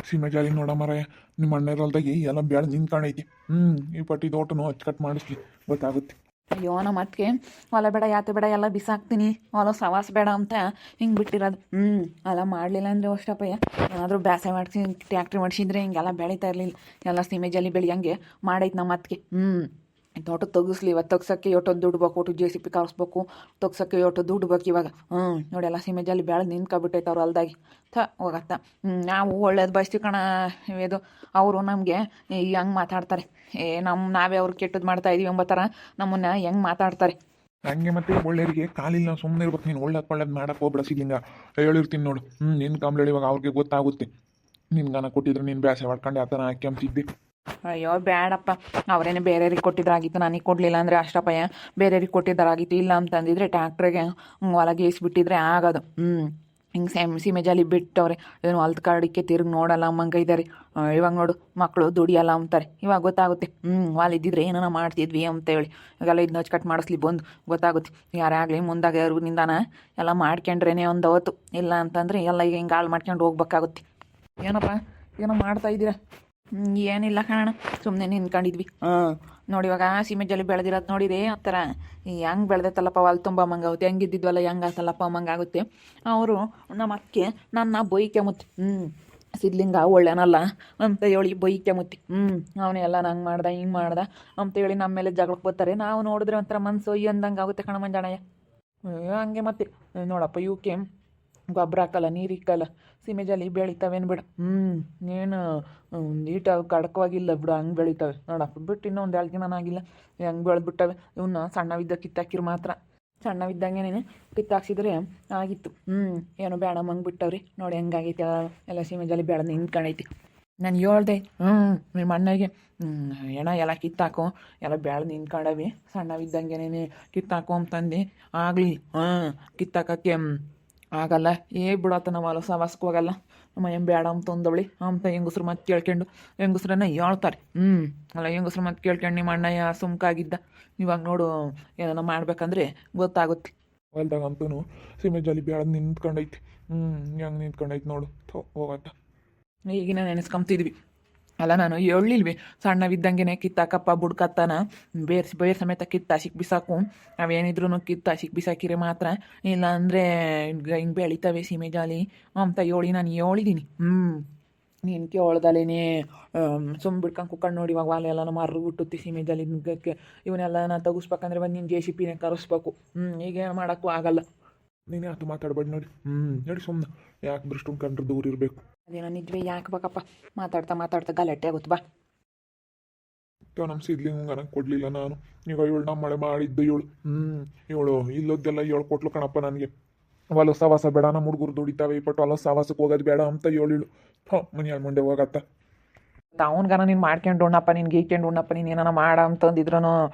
ಸೀಮೆ ಜಾಲಿ ನೋಡ ಮರಯ್ಯ, ನಿಮ್ಮ ಅಣ್ಣ ಇರೋಲ್ದಾಗಿ ಎಲ್ಲ ಬೆಳೆ ನಿಂತ್ಕೊಂಡೈತಿ. ಈ ಪಟ್ಟಿ ತೋಟನು ಅಚ್ಚುಕಟ್ಟು ಮಾಡಿಸ್ಲಿ, ಗೊತ್ತಾಗುತ್ತೆ. ಅಯ್ಯೋ ನಮ್ಮ ಅದಕ್ಕೆ ಹೊಲ ಬೇಡ ಯಾತೆ ಬೇಡ ಎಲ್ಲ ಬಿಸಾಕ್ತೀನಿ, ಹೊಲ ಸವಾಸ ಬೇಡ ಅಂತ ಹಿಂಗೆ ಬಿಟ್ಟಿರೋದು. ಅಲ್ಲ ಮಾಡಲಿಲ್ಲ ಅಂದರೆ ಅಷ್ಟಪ್ಪಯ್ಯ, ಏನಾದರೂ ಬೇಸಾಯ ಮಾಡಿಸಿ ಟ್ಯಾಕ್ಟ್ರಿ ಮಾಡಿಸಿದ್ರೆ ಹಿಂಗೆಲ್ಲ ಬೆಳೀತಾ ಇರಲಿಲ್ಲ. ಎಲ್ಲ ಸೀಮೆ ಜಲ್ಲಿ ಬೆಳೆಯಂಗೆ ಮಾಡೈತೆ ನಮ್ಮ ಅದಕ್ಕೆ. ತೋಟ ತೆಗಿಸ್ಲಿ, ಇವತ್ತು ತೆಗ್ಸೋಕ್ಕೆ ಎಷ್ಟೊಂದು ದುಡ್ಡು ಬೇಕು, ಒಟ್ಟು JCB ಕಳಿಸ್ಬೇಕು, ತೆಗ್ಸೋಕ್ಕೆ ಎಷ್ಟೊಂದು ದುಡ್ಡು ಬೇಕು ಇವಾಗ. ನೋಡಿ ಎಲ್ಲ ಸೀಮೆ ಜಲ್ಲಿ ಬೆಳೆ ನಿಂತ್ಕೊಬಿಟ್ಟೈತೆ ಅವ್ರು ಹೊಲ್ದಾಗಿ. ಹೋಗತ್ತ ನಾವು ಒಳ್ಳೇದು ಬಯಸ್ತೀವಿ ಕಣ. ಇದು ಅವರು ನಮಗೆ ಹೆಂಗೆ ಮಾತಾಡ್ತಾರೆ, ನಾವೇ ಅವ್ರು ಕೆಟ್ಟದ್ದು ಮಾಡ್ತಾ ಇದೀವಿ ಎಂಬ ಥರ ನಮ್ಮನ್ನ ಹೆಂಗೆ ಮಾತಾಡ್ತಾರೆ. ಹಂಗೆ ಮತ್ತೆ ಒಳ್ಳೆಯವರಿಗೆ ಕಾಲಿಲ್ಲ, ಸುಮ್ಮನೆ ಇರ್ಬೇಕು. ನೀನು ಒಳ್ಳೇದು ಮಾಡಕ್ಕೆ ಹೋಗ್ಬಿಡ. ಸಿಗ್ಲಿಂಗ ಹೇಳಿರ್ತೀನಿ ನೋಡು. ನಿನ್ನ ಕಂಬ್ಳಿ ಇವಾಗ ಅವ್ರಿಗೆ ಗೊತ್ತಾಗುತ್ತೆ. ನಿನ್ಗಾನ ಕೊಟ್ಟಿದ್ರೆ ನೀನು ಬ್ಯಾಸೆ ಮಾಡ್ಕೊಂಡು ಆತನ ಹಾಕ್ಯಂತಿದ್ದೆ. ಅಯ್ಯೋ ಬೇಡಪ್ಪ, ಅವರೇನೆ ಬೇರೆಯವ್ರಿಗೆ ಕೊಟ್ಟಿದ್ದಾಗಿತ್ತು, ನನಗೆ ಕೊಡಲಿಲ್ಲ ಅಂದರೆ ಅಷ್ಟಪ್ಪಯ್ಯ. ಬೇರೆಯವ್ರಿಗೆ ಕೊಟ್ಟಿದ್ದಾರಾಗಿತ್ತು, ಇಲ್ಲ ಅಂತಂದಿದ್ರೆ ಟ್ಯಾಕ್ಟ್ರಿಗೆ ಹೊಲಗೆ ಏಸ್ಬಿಟ್ಟಿದ್ರೆ ಆಗೋದು. ಹಿಂಗೆ ಸೀಮೆ ಜಾಲಿ ಬಿಟ್ಟವ್ರೆ, ಏನು ಹೊಲ್ದ ಕಾಡಿಕ್ಕೆ ತಿರುಗಿ ನೋಡಲ್ಲ ಅಮ್ಮಂಗೆ ಇದ್ದಾರೆ. ಇವಾಗ ನೋಡು, ಮಕ್ಕಳು ದುಡಿಯಲ್ಲ ಅಂತಾರೆ. ಇವಾಗ ಗೊತ್ತಾಗುತ್ತೆ. ಹೊಲ ಇದ್ದಿದ್ರೆ ಏನಾರ ಮಾಡ್ತಿದ್ವಿ ಅಂತೇಳಿ. ಇವಾಗೆಲ್ಲ ಇದನ್ನ ಕಟ್ ಮಾಡಿಸ್ಲಿ ಬಂದು ಗೊತ್ತಾಗುತ್ತೆ. ಯಾರೇ ಆಗಲಿ ಮುಂದಾಗ ನಿಂದಾನ ಎಲ್ಲ ಮಾಡ್ಕೊಂಡ್ರೇನೆ ಒಂದು ಅವತ್ತು, ಇಲ್ಲ ಅಂತಂದರೆ ಎಲ್ಲ ಈಗ ಹಿಂಗೆ ಹಾಳು ಮಾಡ್ಕೊಂಡು ಹೋಗ್ಬೇಕಾಗುತ್ತೆ. ಏನಪ್ಪ ಏನೋ ಮಾಡ್ತಾ ಇದ್ದೀರಾ? ಏನಿಲ್ಲ ಕಾರಣ, ಸುಮ್ಮನೆ ನಿಂತ್ಕೊಂಡಿದ್ವಿ. ನೋಡಿ ಇವಾಗ ಸೀಮೆ ಜಲ್ಲಿ ಬೆಳೆದಿರೋದು ನೋಡಿರಿ, ಆ ಥರ ಹೆಂಗೆ ಬೆಳೆದೈತಲ್ಲಪ್ಪ, ಅಲ್ಲಿ ತುಂಬ ಮಂಗಾಗುತ್ತೆ. ಹೆಂಗಿದ್ದಿದ್ವಲ್ಲ ಹೆಂಗೆ ಆತಲ್ಲಪ್ಪ ಮಂಗಾಗುತ್ತೆ. ಅವರು ನಮ್ಮ ಅಕ್ಕೆ ನನ್ನ ಬೈಕೆ ಮುತ್ತಿ ಸಿದ್ಲಿಂಗ ಒಳ್ಳೆನಲ್ಲ ಅಂತ ಹೇಳಿ ಬೈಕೆ ಮುತ್ತಿ ಅವನೇ ಎಲ್ಲ ನಂಗೆ ಮಾಡ್ದ ಹಿಂಗೆ ಮಾಡ್ದ ಅಂತೇಳಿ ನಮ್ಮ ಮೇಲೆ ಜಗಳಕ್ಕೆ ಬರ್ತಾರೆ. ನಾವು ನೋಡಿದ್ರೆ ಒಂಥರ ಮನಸ್ಸು ಅಂದಂಗೆ ಆಗುತ್ತೆ ಕಣ ಮಂಜಾಣಯ್ಯ. ಹಂಗೆ ಮತ್ತೆ ನೋಡಪ್ಪ, ಇವಕ್ಕೆ ಗೊಬ್ಬರ ಹಾಕಲ್ಲ, ನೀರು ಇಕ್ಕಲ್ಲ, ಸೀಮೆ ಜಲ್ಲಿ ಬೆಳಿತಾವೇನು ಬಿಡು. ಏನು ನೀಟಾಗಿ ಕಡಕವಾಗಿಲ್ಲ ಬಿಡು, ಹಂಗೆ ಬೆಳಿತಾವೆ ನೋಡಪ್ಪ. ಬಿಟ್ಟು ಇನ್ನೂ ಒಂದು 2 ದಿನ ಆಗಿಲ್ಲ, ಹೆಂಗೆ ಬೆಳೆದ್ಬಿಟ್ಟವೆ. ಇವನ್ನ ಸಣ್ಣವಿದ್ದ ಕಿತ್ತಾಕಿರು ಮಾತ್ರ, ಸಣ್ಣವಿದ್ದಂಗೆ ಕಿತ್ತಾಕ್ಸಿದ್ರೆ ಆಗಿತ್ತು. ಏನು ಬೇಡ ಮಂಗೆ ಬಿಟ್ಟವ್ರಿ. ನೋಡಿ ಹೆಂಗಾಗೈತಿ ಎಲ್ಲ ಸೀಮೆ ಜಲ್ಲಿ ಬೆಳೆದು ನಿಂತ್ಕೊಂಡೈತಿ. ನಾನು ಹೇಳ್ದೆ ನಿಮ್ಮ ಅಣ್ಣಗೆ, ಎಲ್ಲ ಕಿತ್ತಾಕು, ಎಲ್ಲ ಬೆಳೆದು ನಿಂತ್ಕೊಂಡವಿ, ಸಣ್ಣವಿದ್ದಂಗೆನೇ ಕಿತ್ತಾಕು ಅಂತಂದು. ಆಗಲಿ ಕಿತ್ತಾಕಕ್ಕೆ ಆಗಲ್ಲ, ಬಿಡತ್ತ ನಾವು ಹೊಲ ಸವಾಸಕ್ಕೆ ಹೋಗಲ್ಲ, ನಮ್ಮ ಬೇಡ ಅಂತ ಅಂದವಳಿ ಅಂತ ಹೆಂಗಸ್ರು ಮತ್ತೆ ಕೇಳ್ಕೊಂಡು ಹೆಂಗಸ್ರನ್ನ ಹೇಳ್ತಾರೆ. ಅಲ್ಲ ಹೆಂಗಸ್ರು ಮತ್ತೆ ಕೇಳ್ಕೊಂಡು ನಿಮ್ಮ ಅಣ್ಣಯ್ಯ ಸುಮ್ಕಾಗಿದ್ದ. ಇವಾಗ ನೋಡು ಏನಾರ ಮಾಡ್ಬೇಕಂದ್ರೆ ಗೊತ್ತಾಗುತ್ತೆ. ಹೊಲ್ದಾಗ ಅಂತೂ ಸೀಮೆ ಜಾಲಿ ಬೆಳೆದು ನಿಂತ್ಕೊಂಡೈತಿ. ಹೆಂಗೆ ನಿಂತ್ಕೊಂಡೈತಿ ನೋಡು, ಹೋಗತ್ತ. ಈಗಿನ ನೆನೆಸ್ಕೊಂತಿದ್ವಿ. ಅಲ್ಲ ನಾನು ಹೇಳಿಲ್ವಿ, ಸಣ್ಣವಿದ್ದಂಗೆ ಕಿತ್ತಾಕಪ್ಪ ಬುಡ್ಕತ್ತಾನ, ಬೇರೆ ಸಮೇತ ಕಿತ್ತಾಸಿಕ್ ಬಿಸಾಕು, ನಾವೇನಿದ್ರು ಕಿತ್ತಾಸಿಕ್ ಬಿಸಾಕಿರೆ ಮಾತ್ರ, ಇಲ್ಲ ಅಂದರೆ ಹಿಂಗೆ ಬೆಳಿತಾವೆ ಸೀಮೆ ಜಾಲಿ ಅಂತ ಹೇಳಿ ನಾನು ಹೇಳಿದ್ದೀನಿ. ನೀನು ಕೇಳ್ದಲೇನೆ ಬಿಡ್ಕೊಂಡು ಕುಕ್ಕಂಡು ನೋಡಿ. ಇವಾಗ ವಾಲೆ ಎಲ್ಲ ಮಾರು ಹುಟ್ಟುತ್ತಿ ಸೀಮೆ ಜಾಲಿ ಇವನ್ನೆಲ್ಲ ನಾನು ತೆಗಿಸ್ಬೇಕಂದ್ರೆ ಬಂದು ನೀನು JCB ಕರೆಸ್ಬೇಕು. ಈಗೇನು ಮಾಡೋಕ್ಕೂ ಆಗಲ್ಲ. ನೀನೇ ಆತು ಮಾತಾಡ್ಬೇಡಿ ನೋಡಿ. ನೋಡಿ ಸುಮ್ಮನೆ ಯಾಕೆ ದೃಷ್ಟು ಕಂಡ್ರೆ ದೂರ ಇರಬೇಕು. ಅದೇನೋ ನಿಜವೇ, ಯಾಕೆ ಬೇಕಪ್ಪ ಮಾತಾಡ್ತಾ ಗಲಾಟೆ ಆಗುತ್ತೆ ಬಾ. ನಮ್ಮ ಸಿದ್ಲಿಂಗನ ಕೊಡಲಿಲ್ಲ ನಾನು. ಈಗ ಇವಳು ನಮ್ಮ ಮಳೆ ಮಾಡಿದ್ದು ಇವಳು ಇಲ್ಲದ್ದೆಲ್ಲ ಕೊಟ್ಲು ಕಣಪ್ಪ ನನಗೆ. ಹೊಲ ಸವಾಸ ಬೇಡ, ನಮ್ಮ ಹುಡುಗರು ದುಡಿತಾವೆ, ಇಪ್ಪಟ್ಟು ಹೊಲ ಸವಾಸಕ್ಕೆ ಹೋಗೋದು ಬೇಡ ಅಂತ ಹೇಳಿಳು. ಮನೆಯಲ್ಲಿ ಮುಂದೆ ಹೋಗತ್ತ. ಅವನ್ಗಾನ ನೀನು ಮಾಡ್ಕೊಂಡು ಉಣ್ಣಪ್ಪ, ನಿನ್ಗೆ ಈಕೊಂಡು ಉಣ್ಣಪ್ಪ, ನೀನು ಏನಾರ ಮಾಡ ಅಂತಂದಿದ್ರು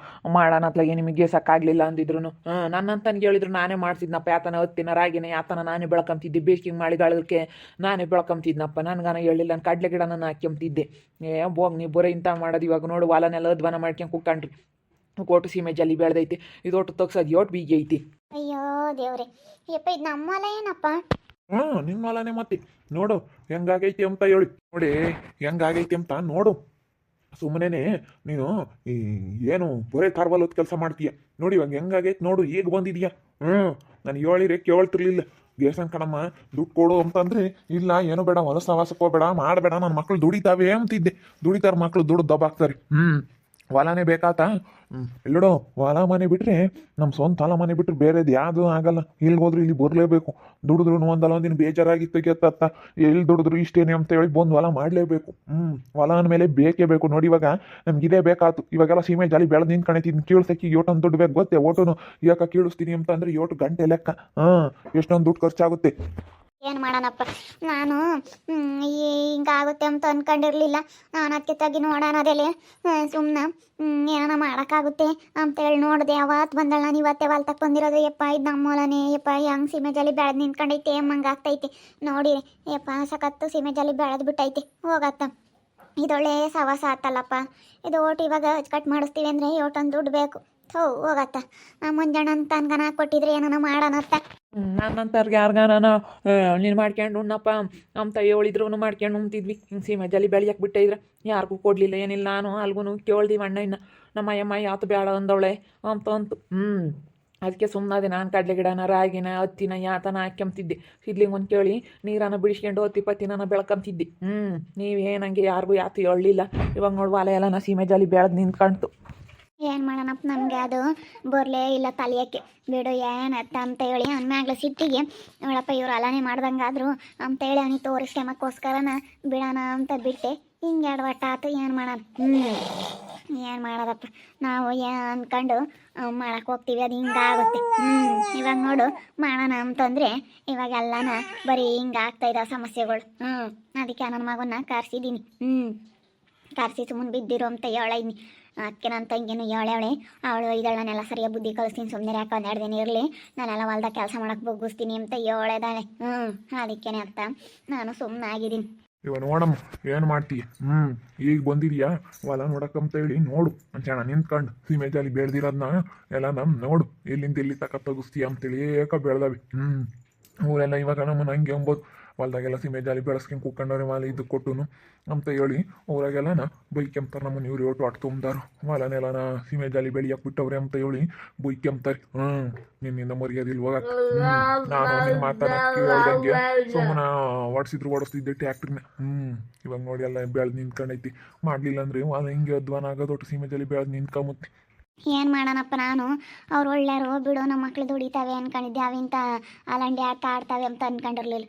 ಮಾಡೋಣ ಅತ್ಲಾಗೆ ನಿಮಗೆ ಸಾಕಾಗಲಿಲ್ಲ ಅಂದಿದ್ರು ನನ್ನಂತನ್ಗೆ ಹೇಳಿದ್ರು ನಾನೇ ಮಾಡ್ತಿದ್ನಪ್ಪ. ಯಾತನ ಹೊತ್ತಿನ ರಾಗಿನೇ ಯಾತನ ನಾನೇ ಬೆಳ್ಕೊಂತಿದ್ದೆ, ಬೇಕಿಂಗ್ ಮಾಡಿಗಾಳಕ್ಕೆ ನಾನೇ ಬೆಳ್ಕೊಂತಿದ್ನಪ್ಪ. ನನಗಾನ ಹೇಳಿಲ್ಲ, ನಾನು ಕಡಲೆ ಗಿಡ ನಾನು ಹಾಕ್ಯಂತಿದ್ದೆ. ಹೋಗಿ ನೀವು ಬರೀ ಇಂಥ ಮಾಡೋದು. ಇವಾಗ ನೋಡು ಹೊಲನೆಲ್ಲ ಅಧ್ವಾನ ಮಾಡ್ಕೊಂಡು ಕುಕ್ಕಂಡ್ರಿ, ಕೋಟು ಸೀಮೆ ಜಲ್ಲಿ ಬೆಳೆದೈತಿ, ಇದೊಟ್ಟು ತಗ್ಸೋದು ಯೋಟ್ ಬೀಗಿ ಐತಿ. ಅಯ್ಯೋ ದೇವ್ರೆ, ಯಪ್ಪ ಇದು ನಮ್ಮ ಹೊಲ ಏನಪ್ಪ? ನಿಮ್ಮ ಹೊಲನೇ ಮತ್ತೆ ನೋಡು ಹೆಂಗಾಗೈತಿ ಅಂತ ಹೇಳಿ. ನೋಡಿ ಹೆಂಗಾಗೈತಿ ಅಂತ ನೋಡು. ಸುಮ್ಮನೆ ನೀನು ಏನು ಬರೇ ಕಾರ್ಬಲ್ ಕೆಲಸ ಮಾಡ್ತೀಯ. ನೋಡಿ ಇವಾಗ ಹೆಂಗಾಗೈತಿ ನೋಡು, ಈಗ ಬಂದಿದ್ಯಾ. ನಾನು ಹೇಳಿರಿ ಕೇಳ್ತಿರ್ಲಿಲ್ಲ. ಗೇಸನ್ ಕಣಮ್ಮ ದುಡ್ಡು ಕೊಡು ಅಂತಂದ್ರೆ ಇಲ್ಲ, ಏನು ಬೇಡ, ಹೊಲ ಸವಾಸಕ್ಕೆ ಹೋಗ್ಬೇಡ, ಮಾಡಬೇಡ, ನನ್ನ ಮಕ್ಳು ದುಡಿತಾವೆ ಅಂತಿದ್ದೆ. ದುಡಿತಾರೆ ಮಕ್ಳು, ದುಡ್ಡು ದಬ್ಬಾಕ್ತಾರೆ. ಹೊಲನೇ ಬೇಕಾತ. ಇಲ್ಲೋ ಹೊಲ ಮನೆ ಬಿಟ್ರೆ ನಮ್ಮ ಸ್ವಂತ ಹೊಲ ಮನೆ ಬಿಟ್ರೆ ಬೇರೆದು ಯಾವುದು ಆಗಲ್ಲ. ಇಲ್ಲಿ ಹೋದ್ರು ಇಲ್ಲಿ ಬರಲೇಬೇಕು. ದುಡಿದ್ರು ಒಂದಲ್ಲ ಒಂದಿನ ಬೇಜಾರಾಗಿತ್ತು ಗೆತ್ತ, ಎಲ್ಲಿ ದುಡಿದ್ರು ಇಷ್ಟೇನೆ ಅಂತ ಹೇಳಿ ಬಂದು ಹೊಲ ಮಾಡಲೇಬೇಕು. ಹೊಲ ಅಂದಮೇಲೆ ಬೇಕೇ ಬೇಕು. ನೋಡಿ ಇವಾಗ ನಮ್ಗೆ ಇದೇ ಬೇಕಾಯ್ತು. ಇವಾಗೆಲ್ಲ ಸೀಮೆ ಜಾಲಿ ಬೆಳೆದು ನಿಂತ್ಕೊಂಡೈತಿ. ಕೀಳ್ಸಕ್ಕೆ ಯೋಟೊಂದು ದುಡ್ಡು ಬೇಕು ಗೊತ್ತೇ? ಓಟೋನು ಯಾಕೆ ಕೀಳಿಸ್ತೀನಿ ಅಂತ ಅಂದ್ರೆ 8 ಗಂಟೆ ಲೆಕ್ಕ. ಎಷ್ಟೊಂದು ದುಡ್ಡು ಖರ್ಚಾಗುತ್ತೆ. ಏನು ಮಾಡೋಣಪ್ಪ, ನಾನು ಹಿಂಗಾಗುತ್ತೆ ಅಂತ ಅಂದ್ಕೊಂಡಿರಲಿಲ್ಲ. ನಾನು ಅದಕ್ಕೆ ತೆಗಿ ನೋಡೋಣ ಅದೇಲೆ ಸುಮ್ಮನೆ ಏನಾನ ಮಾಡೋಕ್ಕಾಗುತ್ತೆ ಅಂತೇಳಿ ನೋಡಿದೆ. ಅವತ್ತು ಬಂದಳ ನಾನು ಇವತ್ತೇ ಹೊಲ್ತಕ್ಕೆ ಬಂದಿರೋದು. ಯಪ್ಪ ಇದು ನಮ್ಮ ಹೊಲನೇ ಯಪ್ಪ, ಹೆಂಗೆ ಸೀಮೆ ಜಾಲಿ ಬೆಳೆದು ನಿಂತ್ಕೊಂಡೈತೆ ಹಂಗೆ ಆಗ್ತೈತಿ ನೋಡಿರಿ. ಯಪ್ಪ ಸಖತ್ತು ಸೀಮೆ ಜಾಲಿ ಬೆಳೆದು ಬಿಟ್ಟೈತಿ. ಹೋಗತ್ತ, ಇದೊಳ್ಳೆ ಸವಾಸ ಆತಲ್ಲಪ್ಪ. ಇದು ಓಟು ಇವಾಗ ಕಟ್ ಮಾಡಿಸ್ತೀವಿ ಅಂದರೆ ಒಟ್ಟೊಂದು ದುಡ್ಡು ಬೇಕು. ಹೋಗತ್ತ ಮುಂಜಾನೆ ಅಂತ ಅನ್ಗನ ಕೊಟ್ಟಿದ್ರೆ ಏನನ ಮಾಡೋಣತ್ತ. ನನ್ನಂತವ್ರಿಗೆ ಯಾರಿಗಾನ ನೀನು ಮಾಡ್ಕೊಂಡು ಉಣ್ಣಪ್ಪ ಅಂತ ಹೇಳಿದ್ರು ಮಾಡ್ಕೊಂಡು ಉಣ್ತಿದ್ವಿ. ಹಿಂಗೆ ಸೀಮೆ ಜಲಿ ಬೆಳೆಯಕ್ಕೆ ಬಿಟ್ಟಿದ್ರೆ ಯಾರಿಗೂ ಕೊಡಲಿಲ್ಲ ಏನಿಲ್ಲ. ನಾನು ಅಲ್ಗೂ ಕೇಳ್ದಿವಿ ಅಣ್ಣ ಇನ್ನು ನಮ್ಮ ಅಯ್ಯಮ್ಮ ಯಾತು ಬೇಡ ಅಂದವಳೆ ಅಂತ ಅದಕ್ಕೆ ಸುಮ್ಮನೆ ನಾನು ಕಡಲೆ ಗಿಡನ ರಾಗಿನ ಹತ್ತಿನ ಯಾತನ ಹಾಕ್ಯಂತಿದ್ದೆ. ಸಿದ್ಲಿಂಗ್ ಒಂದು ಕೇಳಿ ನೀರನ್ನು ಬಿಡಿಸ್ಕೊಂಡು ಹತ್ತಿ ಪತ್ತಿನ ಬೆಳ್ಕೊಂತಿದ್ದೆ. ನೀವೇನಂಗೆ ಯಾರಿಗೂ ಯಾತು ಹೇಳಲಿಲ್ಲ. ಇವಾಗ ನೋಡುವ ಅಲೆ ಎಲ್ಲ ಸೀಮೆ ಜಾಲಿ ಬೆಳೆದು ನಿಂತ್ಕೊಂತು. ಏನು ಮಾಡೋಣಪ್ಪ, ನಮಗೆ ಅದು ಬರ್ಲೇ ಇಲ್ಲ ತಲೆಯಕ್ಕೆ. ಬಿಡು ಏನತ್ತ ಅಂತ ಹೇಳಿ ಅನ್ಮ್ಯಾಗ್ಲ ಸಿಟ್ಟಿಗೆ ನೋಡಪ್ಪ ಇವ್ರು ಅಲಾನೆ ಮಾಡ್ದಂಗಾದ್ರು ಅಂತ ಹೇಳಿ ಅವನಿಗೆ ತೋರಿಸ್ಕೊಂಬಕ್ಕೋಸ್ಕರನ ಬಿಡೋಣ ಅಂತ ಬಿಟ್ಟೆ. ಹಿಂಗೆ ಎಡವಟ್ಟ ಆತು. ಏನು ಮಾಡೋಣ? ಏನು ಮಾಡೋದಪ್ಪ, ನಾವು ಅಂದ್ಕೊಂಡು ಮಾಡಕ್ಕೆ ಹೋಗ್ತೀವಿ, ಅದು ಹಿಂಗಾಗುತ್ತೆ. ಇವಾಗ ನೋಡು ಮಾಡೋಣ ಅಂತಂದರೆ ಇವಾಗೆಲ್ಲನ ಬರೀ ಹಿಂಗೆ ಆಗ್ತಾಯಿದ್ದ ಸಮಸ್ಯೆಗಳು. ಅದಕ್ಕೆ ನನ್ನ ಮಗನ್ನ ಕರ್ಸಿದ್ದೀನಿ. ಕರ್ಸಿ ಸುಮ್ಮನೆ ಬಿದ್ದಿರು ಅಂತ ಹೇಳೀನಿ. ಅದಕ್ಕೆ ನನ್ನ ತಂಗಿನೂ ಹೇಳವಳೆ, ಅವಳು ಇದಳನ್ನೆಲ್ಲ ಸರಿಯಾಗಿ ಬುದ್ಧಿ ಕಲಿಸ್ತೀನಿ, ಸುಮ್ಮನೆ ಯಾಕೆ ಒಂದೆರಡು ದಿನ ಇರಲಿ, ನಾನೆಲ್ಲ ಹೊಲ್ದಾಗ ಕೆಲಸ ಮಾಡಕ್ಕೆ ಬಗ್ಗಿಸ್ತೀನಿ ಅಂತ ಹೇಳದಾಳೆ. ಅದಕ್ಕೇನೆ ಅಂತ ನಾನು ಸುಮ್ಮನೆ ಆಗಿದ್ದೀನಿ. ಇವ ನೋಡಮ್ಮ ಏನು ಮಾಡ್ತೀಯ? ಈಗ ಬಂದಿದ್ಯಾ ಹೊಲ ನೋಡಕ್ಕಂತ ಹೇಳಿ ನೋಡು ಅಂಚಣ ನಿಂತ್ಕೊಂಡು ಸೀಮೆ ಜಾಲಿ ಬೆಳೆದಿರೋದನ್ನ ಎಲ್ಲ ನೋಡು ಎಲ್ಲಿಂದ ಎಲ್ಲಿ ತಕ್ಕ ತೆಗಿಸ್ತೀಯ ಅಂತೇಳಿ ಏಕ ಬೆಳೆದವೆ. ಊರೆಲ್ಲ ಇವಾಗ ನಮ್ಮನ್ನ ಹಂಗೆ ಅಂಬೋದು ಹೊಲ್ದಾಗೆಲ್ಲ ಸೀಮೆ ಜಾಲಿ ಬೆಳೆಸ್ಕೊಂಡು ಕೂತ್ಕೊಂಡವ್ರೆ ಮಾಲೆ ಇದು ಕೊಟ್ಟುನು ಅಂತ ಹೇಳಿ ಊರಾಗೆಲ್ಲನ ಬೈಕೆಂಬ್ತಾರೆ. ನಮ್ಮನ್ನು ಇವ್ರು ಒಟ್ಟು ಆಟ ತುಂಬ್ದಾರು ಹೊಲನೆಲ್ಲನ ಸೀಮೆ ಜಾಲಿ ಬೆಳೆಯಕ್ಕೆ ಬಿಟ್ಟವ್ರೆ ಅಂತ ಹೇಳಿ ಬೈಕೆಂಬ್ತಾರೆ. ನಿನ್ನಿಂದ ಮರ್ಯಾದಿಲ್ ಹೋಗಕ್ಕೆ ನಾನು ನಿನ್ನ ಮಾತಾಡಕ್ಕೆ ಹೇಳ್ದಂಗೆ ಸುಮ್ಮನೆ ಓಡಿಸ್ತಿದ್ದೆ ಟ್ಯಾಕ್ಟ್ರಿನ. ಇವಾಗ ನೋಡಿ ಎಲ್ಲ ಬೆಳೆದು ನಿಂತ್ಕೊಂಡೈತಿ. ಮಾಡಲಿಲ್ಲ ಅಂದ್ರೆ ಹೊಲ ಹಿಂಗೆ ಅಧ್ವಾನ ಆಗೋದು ಒಟ್ಟು ಸೀಮೆ ಜಾಲಿ ಬೆಳೆದು ನಿಂತ್ಕೊಂಬತ್ತಿ. ಏನು ಮಾಡೋಣಪ್ಪ, ನಾನು ಅವ್ರು ಒಳ್ಳೆಯರು ಬಿಡು, ನಮ್ಮ ಮಕ್ಳು ದುಡಿತಾವೆ ಅನ್ಕೊಂಡಿದ್ದೆ, ಅವಿಂತ ಅಲಂಡಿ ಆಟ ಆಡ್ತಾವೆ ಅಂತ ಅನ್ಕೊಂಡಿರ್ಲಿಲ್ಲ.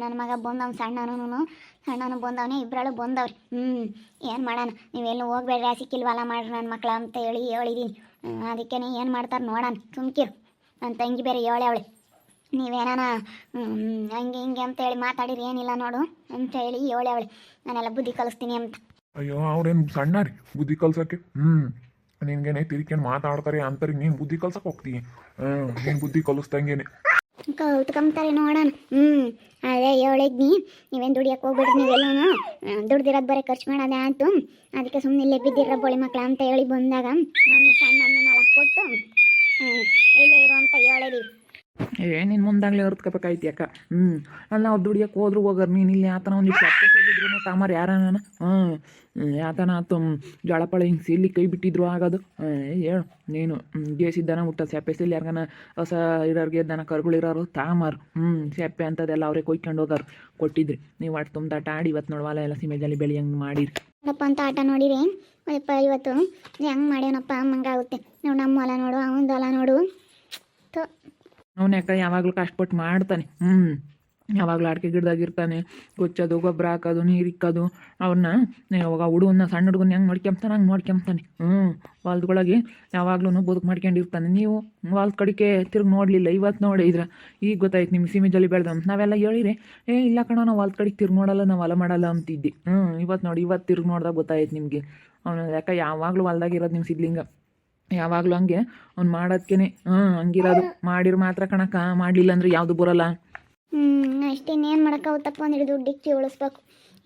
ನನ್ನ ಮಗ ಬಂದವ್, ಸಣ್ಣನು ಬಂದವನೇ, ಇಬ್ಬರಳು ಬಂದವ್ರಿ. ಏನು ಮಾಡೋಣ, ನೀವೆಲ್ಲೂ ಹೋಗ್ಬೇಡ್ರಿ, ಸಿಕ್ಕಿಲ್ವಲ್ಲ ಮಾಡ್ರಿ ನನ್ನ ಮಕ್ಳು ಅಂತ ಹೇಳಿದೀನಿ. ಅದಕ್ಕೆ ಏನು ಮಾಡ್ತಾರೆ ನೋಡೋಣ, ಸುಮ್ಕಿರು. ನನ್ನ ತಂಗಿ ಬೇರೆ ಅವಳೆ ನೀವೇನಾನ ಹಂಗೆ ಹಿಂಗೆ ಅಂತ ಹೇಳಿ ಮಾತಾಡಿರಿ ಏನಿಲ್ಲ ನೋಡು ಅಂತ ಹೇಳಿ ಅವಳೆ ನಾನೆಲ್ಲ ಬುದ್ಧಿ ಕಲಿಸ್ತೀನಿ ಅಂತ. ಅಯ್ಯೋ ಅವ್ರೇನು ಸಣ್ಣ ರೀ ಬುದ್ಧಿ ಕಲ್ಸಕ್ಕೆ? ನಿನ್ಗೇನೆ ತಿರ್ಕೊಂಡು ಮಾತಾಡ್ತಾರೆ ಅಂತಾರೆ, ನೀನು ಬುದ್ಧಿ ಕಲ್ಸಕ್ಕೆ ಹೋಗ್ತೀಯ? ನೀನು ಬುದ್ಧಿ ಕಲಿಸ್ದಂಗೆನೆ ಕಲ್ತ್ಕೊಂತಾರೆ ನೋಡೋಣ. ಅದೇ ಹೇಳಿದ್ನಿ, ನೀವೇನು ದುಡಿಯಕ್ಕೆ ಹೋಗ್ಬಿಡ್ರಿ, ನೀವೆಲ್ಲೂ ದುಡ್ದಿರೋದು ಬರೀ ಖರ್ಚು ಮಾಡೋದೇ ಆಯ್ತು, ಅದಕ್ಕೆ ಸುಮ್ಮನೆ ಇಲ್ಲೇ ಬಿದ್ದಿರ ಬೋಳಿ ಮಕ್ಳು ಅಂತ ಹೇಳಿ ಬಂದಾಗ ನಾನು ಸಣ್ಣನ್ನೆಲ್ಲ ಕೊಟ್ಟು ಇಲ್ಲೇ ಇರು ಅಂತ ಹೇಳಿದೀವಿ. ನಿನ್ನ ಮುಂದಾಗಲೇ ಹೊರ್ತ್ಕೋಬೇಕಾಯ್ತು ಯಾಕ? ಅಲ್ಲ ಅವ್ರು ದುಡಿಯಕ್ಕೆ ಹೋದ್ರು ಹೋಗೋರು, ನೀನು ಇಲ್ಲಿ ಆತನ ಒಂದಿಷ್ಟು ಇದ್ರು ತಾಮಾರು ಯಾರನ ಯಾತನ ಆತು ಜಳಪಳ ಹಿಂಗೆ ಸಿಲ್ಲಿ ಕೈ ಬಿಟ್ಟಿದ್ರು ಆಗೋದು. ಹೇಳು ನೀನು ಗೇಸಿದ್ದಾನ ಊಟ ಸೆಪ್ಪೆ ಸಿಲ್ಲಿ ಯಾರಿಗಾನ ಹೊಸ ಇರೋರಿಗೆ ದನ ಕರುಗಳಿರೋರು ತಾಮಾರು ಸೆಪ್ಪೆ ಅಂಥದ್ದೆಲ್ಲ ಅವರೇ ಕೊಯ್ಕೊಂಡು ಹೋಗಾರು ಕೊಟ್ಟಿದ್ರಿ. ನೀವು ಅಟ್ಟು ತುಂಬ್ದಾಟ ಆಡಿ ಇವತ್ತು ನೋಡುವಲ್ಲ ಎಲ್ಲ ಸೀಮೆ ಜಾಲಿ ಬೆಳಿ ಹಂಗೆ ಮಾಡಿರಿ ನೋಡಪ್ಪ ಅಂತ ಆಟ ನೋಡಿರಿ. ಅಯ್ಯಪ್ಪ ಇವತ್ತು ಹೆಂಗೆ ಮಾಡ್ಯವನಪ್ಪ ಹಂಗಾಗುತ್ತೆ ನೋಡು. ನಮ್ಮ ಹೊಲ ನೋಡು, ಅವನದು ಹೊಲ ನೋಡು. ಅವನ ಯಾಕೆ ಯಾವಾಗಲೂ ಕಷ್ಟಪಟ್ಟು ಮಾಡ್ತಾನೆ. ಯಾವಾಗಲೂ ಅಡಿಕೆ ಗಿಡದಾಗಿರ್ತಾನೆ, ಕೊಚ್ಚೋದು, ಗೊಬ್ಬರ ಹಾಕೋದು, ನೀರು ಇಕ್ಕೋದು. ಅವ್ರನ್ನ ಇವಾಗ ಹುಡುಗನ್ನ ಸಣ್ಣ ಹುಡುಗನ ಹೆಂಗೆ ನೋಡ್ಕೊಂತಾನೆ ಹಂಗೆ ನೋಡ್ಕೊಂತಾನೆ. ಹೊಲ್ದೊಳಗೆ ಯಾವಾಗ್ಲೂ ಬದುಕು ಮಾಡ್ಕೊಂಡಿರ್ತಾನೆ. ನೀವು ಹೊಲ್ದ ಕಡಿಕೆ ತಿರ್ಗಿ ನೋಡಲಿಲ್ಲ, ಇವತ್ತು ನೋಡಿದ್ರೆ ಈಗ ಗೊತ್ತಾಯ್ತು ನಿಮ್ಗೆ ಸೀಮೆ ಜಲಿ ಬೆಳೆದ ಅಂತ. ನಾವೆಲ್ಲ ಹೇಳಿರಿ ಇಲ್ಲ ಕಣೋ ನಾವು ಹೊಲ್ದ ಕಡೆಗೆ ತಿರ್ಗಿ ನೋಡಲ್ಲ, ನಾವು ಹೊಲ ಮಾಡಲ್ಲ ಅಂತಿದ್ದೆ. ಇವತ್ತು ನೋಡಿ, ಇವತ್ತು ತಿರ್ಗಿ ನೋಡ್ದಾಗ ಗೊತ್ತಾಯ್ತು ನಿಮಗೆ. ಅವನು ಯಾಕೆ ಯಾವಾಗಲೂ ಹೊಲ್ದಾಗಿರೋದು ನಿಮ್ಮ ಸಿದ್ಲಿಂಗ, ಯಾವಾಗಲೂ ಹಂಗೆ ಅವ್ನು ಮಾಡೋದಕ್ಕೇನೆ ಹಂಗಿರೋದು. ಮಾಡಿರು ಮಾತ್ರ ಕಣಕ್ಕ, ಮಾಡಲಿಲ್ಲ ಅಂದ್ರೆ ಯಾವುದು ಬರೋಲ್ಲ. ಅಷ್ಟೇ, ಇನ್ನೇನು ಮಾಡೋಕ್ಕಾಗುತ್ತಪ್ಪ, ಒಂದಿಟ್ಟು ದುಡ್ಡಿಗೆ ಕೀಳಿಸ್ಬೇಕು.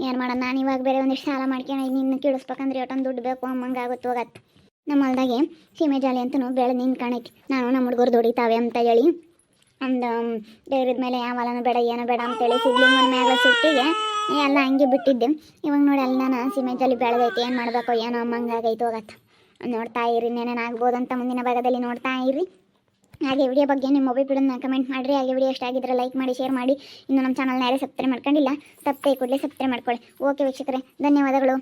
ಏನು ಮಾಡೋಣ, ನಾನು ಇವಾಗ ಬೇರೆ ಒಂದಿಷ್ಟು ಸಾಲ ಮಾಡ್ಕೊಂಡು ನಿನ್ನ ಕೀಳಿಸ್ಬೇಕಂದ್ರೆ ಎಷ್ಟೊಂದು ದುಡ್ಡು ಬೇಕು ಅಮ್ಮಂಗೆ ಆಗುತ್ತೆ ಹೋಗತ್ತೆ. ನಮ್ಮ ಹೊಲ್ದಾಗೆ ಸೀಮೆ ಜಾಲಿ ಅಂತೂ ಬೆಳೆ ನಿಂತ್ಕೊಳಕ್ಕೆ ನಾನು ನಮ್ಮ ಹುಡುಗರು ದುಡಿತಾವೆ ಅಂತ ಹೇಳಿ ಒಂದು ಡೈರಿದ ಮೇಲೆ ಯಾವ ಹೊಲನೂ ಬೇಡ ಏನೋ ಬೇಡ ಅಂತೇಳಿ ಸಿದ್ಲಿಂಗ್ ಒಂದು ಮ್ಯಾಗ ಸಿಟ್ಟಿಗೆ ಎಲ್ಲ ಹಂಗೆ ಬಿಟ್ಟಿದ್ದೆ. ಇವಾಗ ನೋಡಿ ಅಲ್ಲಿ ನಾನು ಸೀಮೆ ಜಾಲಿ ಬೆಳೆದೈತೆ, ಏನು ಮಾಡಬೇಕು ಏನೋ ಅಮ್ಮಂಗೆ ಆಗೈತೆ ಹೋಗತ್ತೆ. ನೋಡ್ತಾ ಇರಿ, ಏನೇನು ಆಗ್ಬೋದು ಅಂತ ಮುಂದಿನ ಭಾಗದಲ್ಲಿ ನೋಡ್ತಾ ಇರಿ. ಹಾಗೆ ವಿಡಿಯೋ ಬಗ್ಗೆ ನಿಮ್ಮ ಒಪಿನಿಯನ್ನ ಕಮೆಂಟ್ ಮಾಡಿರಿ. ಹಾಗೆ ವಿಡಿಯೋ ಇಷ್ಟ ಆಗಿದ್ರೆ ಲೈಕ್ ಮಾಡಿ, ಶೇರ್ ಮಾಡಿ. ಇನ್ನು ನಮ್ಮ ಚಾನಲ್ನ ಯಾರೇ ಸಬ್ಸ್ಕ್ರೈಬ್ ಮಾಡ್ಕೊಂಡಿಲ್ಲ, ತಪ್ಪೇ ಕೂಡಲೇ ಸಬ್ಸ್ಕ್ರೈಬ್ ಮಾಡ್ಕೊಳ್ಳಿ. ಓಕೆ ವೀಕ್ಷಕರೇ, ಧನ್ಯವಾದಗಳು.